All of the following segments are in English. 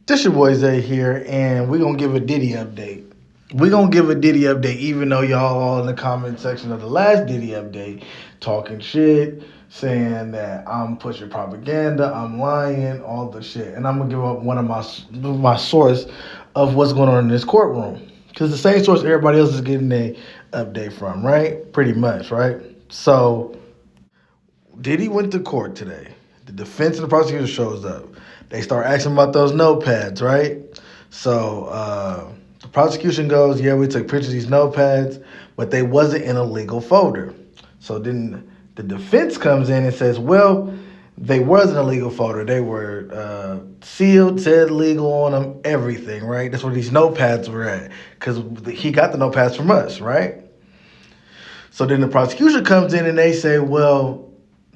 This your boy Zay here, and we're gonna give a Diddy update. We're gonna give a Diddy update, even though y'all all in the comment section of the last Diddy update talking shit, saying that I'm pushing propaganda, I'm lying, all the shit. And I'm gonna give up one of my source of what's going on in this courtroom. Because the same source everybody else is getting a update from, right? Pretty much, right? So Diddy went to court today. The defense and the prosecution shows up. They start asking about those notepads, right? So the prosecution goes, yeah, we took pictures of these notepads, but they wasn't in a legal folder. So then the defense comes in and says, well, they was in a legal folder. They were sealed, said legal on them, everything, right? That's where these notepads were at, because he got the notepads from us, right? So then the prosecution comes in and they say, well,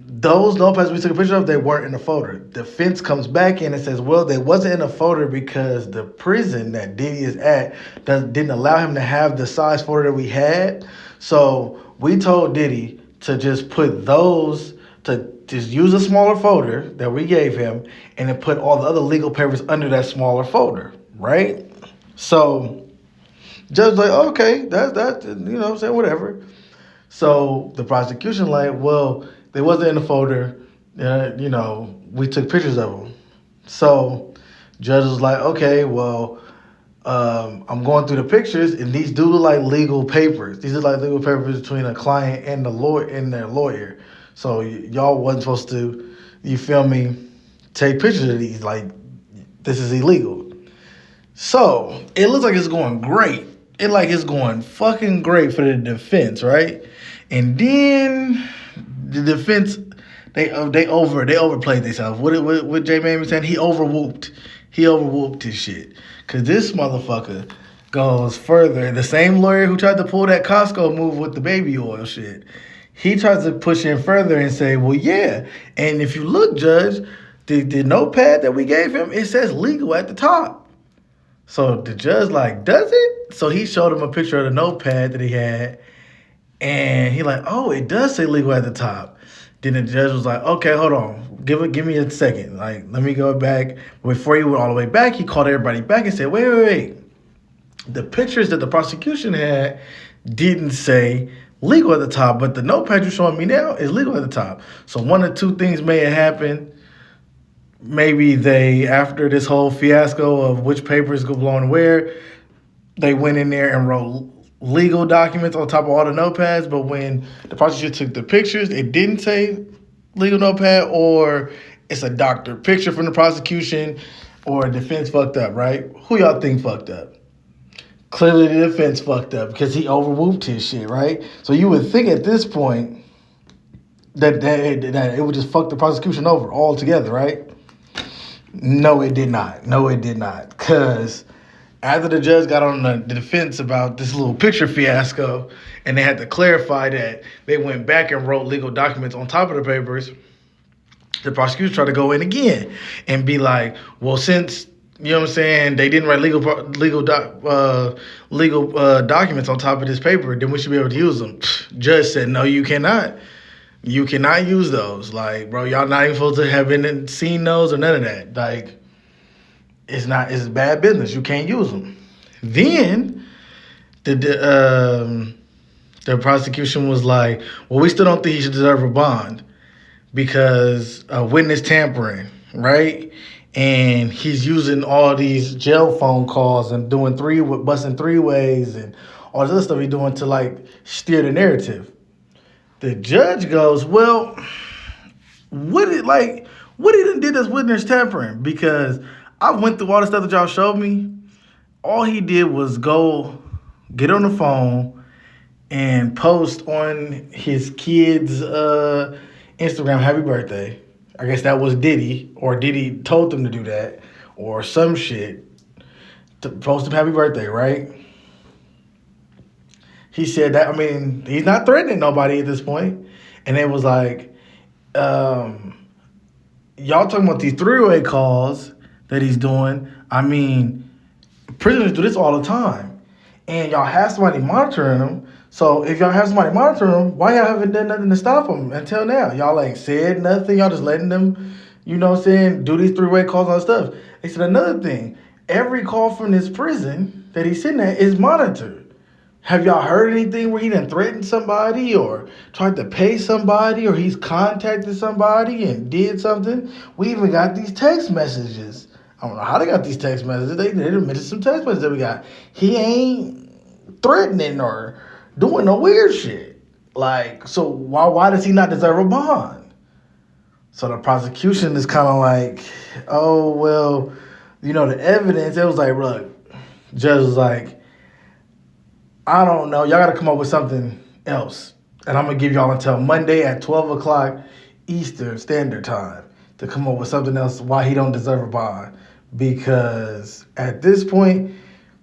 those notepads we took a picture of, they weren't in the folder. Defense comes back in and says, well, they wasn't in a folder because the prison that Diddy is at didn't allow him to have the size folder that we had. So we told Diddy to just put those, to just use a smaller folder that we gave him and then put all the other legal papers under that smaller folder, right? So judge like, okay, that's you know what I'm saying, whatever. So the prosecution like, well, they wasn't in the folder. We took pictures of them. So judge was like, okay, well, I'm going through the pictures, and these do look like legal papers. These are like legal papers between a client and the lawyer and their lawyer. So y'all wasn't supposed to, you feel me, take pictures of these. Like, this is illegal. So it looks like it's going great. It's going fucking great for the defense, right? And then the defense, they overplayed themselves. What J Man was saying, he overwhooped his shit. Cause this motherfucker goes further. The same lawyer who tried to pull that Costco move with the baby oil shit, he tries to push in further and say, well, yeah. And if you look, Judge, the notepad that we gave him, it says legal at the top. So the judge like, does it? So he showed him a picture of the notepad that he had. And he like, oh, it does say legal at the top. Then the judge was like, okay, hold on. Give me a second. Like, let me go back. Before he went all the way back, he called everybody back and said, wait. The pictures that the prosecution had didn't say legal at the top, but the notepad you're showing me now is legal at the top. So one of two things may have happened. Maybe they, after this whole fiasco of which papers go belong where, they went in there and wrote legal documents on top of all the notepads, but when the prosecutor took the pictures, it didn't say legal notepad, or it's a doctor picture from the prosecution, or defense fucked up, right? Who y'all think fucked up? Clearly the defense fucked up because he overwhooped his shit, right? So you would think at this point that it would just fuck the prosecution over altogether, right? No, it did not. Because after the judge got on the defense about this little picture fiasco, and they had to clarify that they went back and wrote legal documents on top of the papers, the prosecutor tried to go in again and be like, well, since, you know what I'm saying, they didn't write legal documents on top of this paper, then we should be able to use them. Judge said, no, you cannot. You cannot use those. Like, bro, y'all not even supposed to have seen those or none of that. Like, it's bad business. You can't use them. Then the prosecution was like, well, we still don't think he should deserve a bond because witness tampering, right? And he's using all these jail phone calls and doing busting three ways and all this other stuff he's doing to like steer the narrative. The judge goes, well, what he done did as witness tampering? Because I went through all the stuff that y'all showed me. All he did was go get on the phone and post on his kid's Instagram, happy birthday. I guess that was Diddy, or Diddy told them to do that, or some shit, to post him happy birthday, right? He said that, I mean, he's not threatening nobody at this point. And it was like, y'all talking about these three-way calls that he's doing. I mean, prisoners do this all the time. And y'all have somebody monitoring them. So if y'all have somebody monitoring them, why y'all haven't done nothing to stop them until now? Y'all ain't said nothing. Y'all just letting them You know what I'm saying? Do these three-way calls on stuff. They said another thing. Every call from this prison that he's sitting at is monitored. Have y'all heard anything where he done threatened somebody or tried to pay somebody or he's contacted somebody and did something? We even got these text messages. I don't know how they got these text messages. They mentioned some text messages that we got. He ain't threatening or doing no weird shit. Like, so why does he not deserve a bond? So the prosecution is kind of like, oh, well, you know, the evidence, it was like, look, judge was like, I don't know. Y'all got to come up with something else. And I'm going to give y'all until Monday at 12 o'clock Eastern Standard Time to come up with something else why he don't deserve a bond. Because at this point,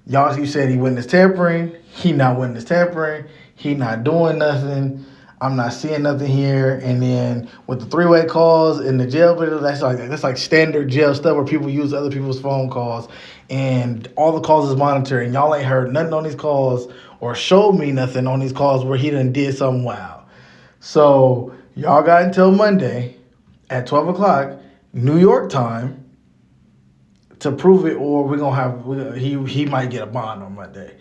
you said he witnessed tampering. He not witnessed tampering. He not doing nothing. I'm not seeing nothing here. And then with the three-way calls in the jail, that's like standard jail stuff where people use other people's phone calls. And all the calls is monitored. And y'all ain't heard nothing on these calls or showed me nothing on these calls where he done did something wild. So y'all got until Monday at 12 o'clock, New York time, to prove it, or we're going to have, he might get a bond on Monday.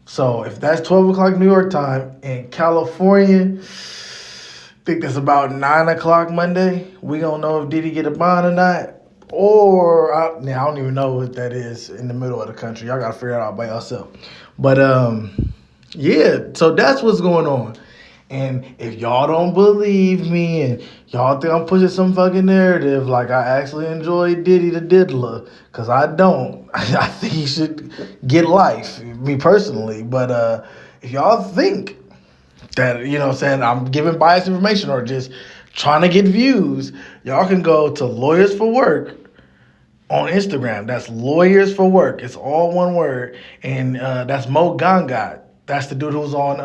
So if that's 12 o'clock New York time in California, I think that's about 9 o'clock Monday. We don't know if Diddy get a bond or not. Or, I don't even know what that is in the middle of the country. Y'all got to figure it out by yourself. But, yeah, so that's what's going on. And if y'all don't believe me and y'all think I'm pushing some fucking narrative like I actually enjoy Diddy the Diddler, because I don't. I think he should get life, me personally. But if y'all think that, you know what I'm saying, I'm giving biased information or just trying to get views, y'all can go to Lawyers for Work on Instagram. That's Lawyers for Work. It's all one word. And that's Mo Gangat. That's the dude who was on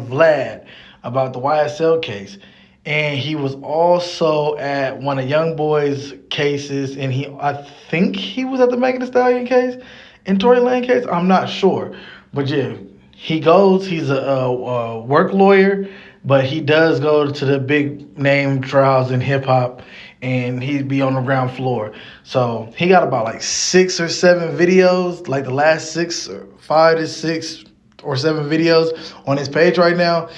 Vlad about the YSL case. And he was also at one of Young Boy's cases. And I think he was at the Megan Thee Stallion case and Tory Lane case. I'm not sure. But yeah, he's a work lawyer, but he does go to the big name trials in hip hop. And he'd be on the ground floor. So he got about like 6 or 7 videos, like the last 5 to 6 or 7 videos on his page right now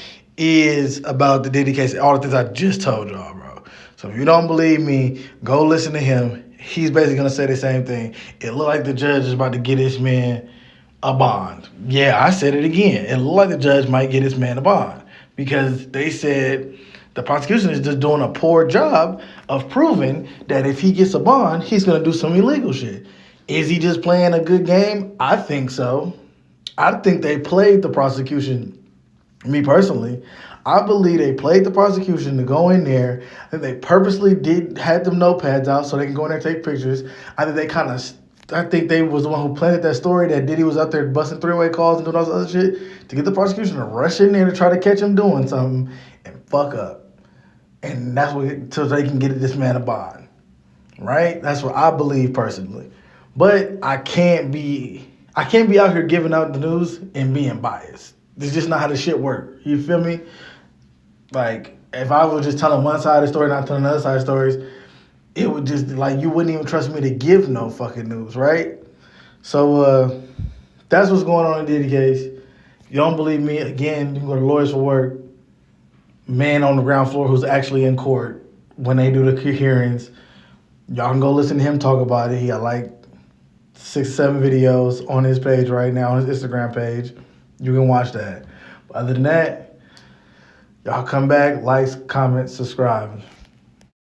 is about the Diddy case, all the things I just told y'all, bro. So if you don't believe me, go listen to him. He's basically going to say the same thing. It looked like the judge is about to get this man a bond. Yeah, I said it again. It looked like the judge might get this man a bond because they said the prosecution is just doing a poor job of proving that if he gets a bond, he's going to do some illegal shit. Is he just playing a good game? I think so. I think they played the prosecution. Me personally, I believe they played the prosecution to go in there. I think they purposely had them notepads out so they can go in there and take pictures. I think they was the one who planted that story that Diddy was out there busting three-way calls and doing all this other shit to get the prosecution to rush in there to try to catch him doing something and fuck up. And that's what, so they can get this man a bond. Right? That's what I believe personally. But I can't be out here giving out the news and being biased. It's just not how this shit work. You feel me? Like, if I was just telling one side of the story, not telling the other side of the stories, it would just, like, you wouldn't even trust me to give no fucking news, right? So, that's what's going on in the Diddy case. If you don't believe me, again, you can go to Lawyers for Work. Man on the ground floor who's actually in court when they do the hearings. Y'all can go listen to him talk about it. He got like 6, 7 videos on his page right now, on his Instagram page. You can watch that. But other than that, y'all come back, like, comment, subscribe.